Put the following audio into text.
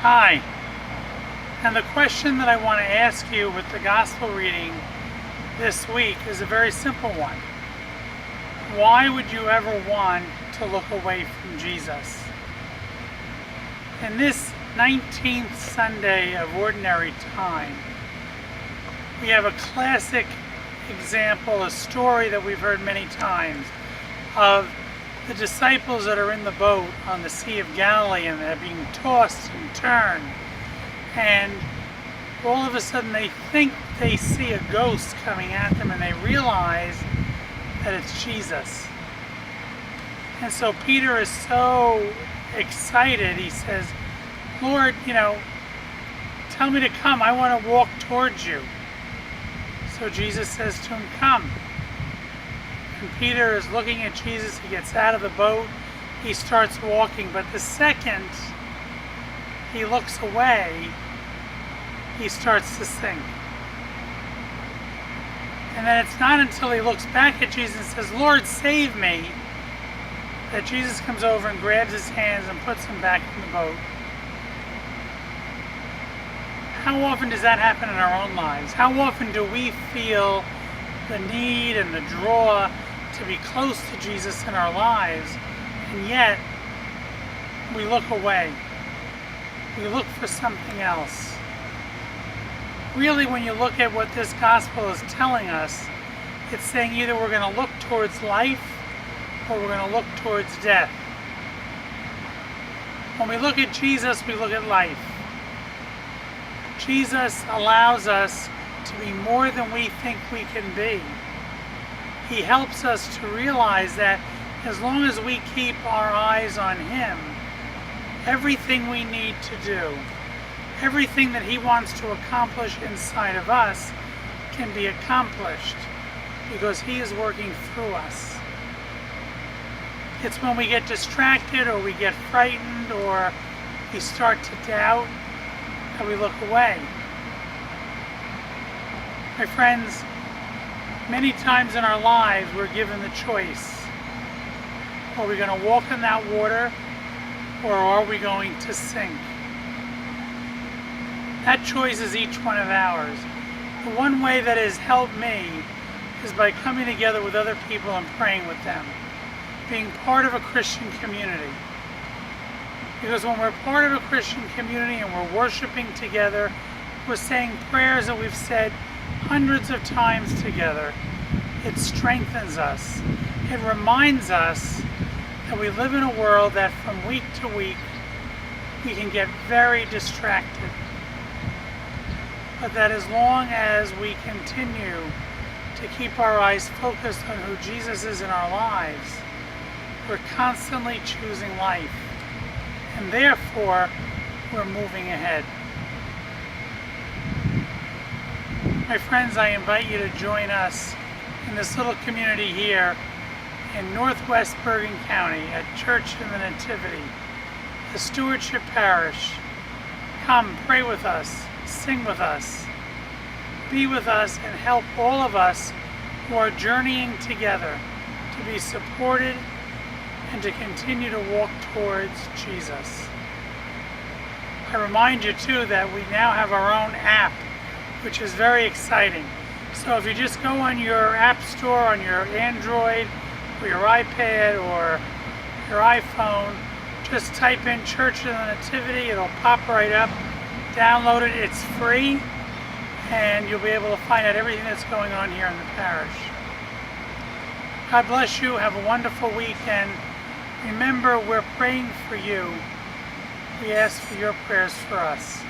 Hi, and the question that I want to ask you with the gospel reading this week is a very simple one. Why would you ever want to look away from Jesus? In this 19th Sunday of Ordinary Time, we have a classic example, a story that we've heard many times, of the disciples that are in the boat on the Sea of Galilee and they're being tossed and turned, and all of a sudden they think they see a ghost coming at them and they realize that it's Jesus. And so Peter is so excited, he says, "Lord, tell me to come. I want to walk towards you." So Jesus says to him, "Come." And Peter is looking at Jesus. He gets out of the boat. He starts walking. But the second he looks away, he starts to sink. And then it's not until he looks back at Jesus and says, "Lord, save me," that Jesus comes over and grabs his hands and puts him back in the boat. How often does that happen in our own lives? How often do we feel the need and the draw to be close to Jesus in our lives, and yet we look away? We look for something else. Really, when you look at what this gospel is telling us, it's saying either we're going to look towards life or we're going to look towards death. When we look at Jesus, we look at life. Jesus allows us to be more than we think we can be. He helps us to realize that as long as we keep our eyes on Him, everything we need to do, everything that He wants to accomplish inside of us can be accomplished because He is working through us. It's when we get distracted or we get frightened or we start to doubt that we look away. My friends, many times in our lives we're given the choice. Are we going to walk in that water or are we going to sink? That choice is each one of ours. The one way that has helped me is by coming together with other people and praying with them, being part of a Christian community. Because when we're part of a Christian community and we're worshiping together, we're saying prayers that we've said hundreds of times together. It strengthens us. It reminds us that we live in a world that from week to week we can get very distracted. But that as long as we continue to keep our eyes focused on who Jesus is in our lives, we're constantly choosing life. And therefore, we're moving ahead. My friends, I invite you to join us in this little community here in Northwest Bergen County at Church in the Nativity, the Stewardship Parish. Come, pray with us, sing with us, be with us, and help all of us who are journeying together to be supported and to continue to walk towards Jesus. I remind you too that we now have our own app, which is very exciting. So if you just go on your app store, on your Android or your iPad or your iPhone, just type in Church of the Nativity, it'll pop right up. Download it, it's free, and you'll be able to find out everything that's going on here in the parish. God bless you, have a wonderful weekend. Remember, we're praying for you. We ask for your prayers for us.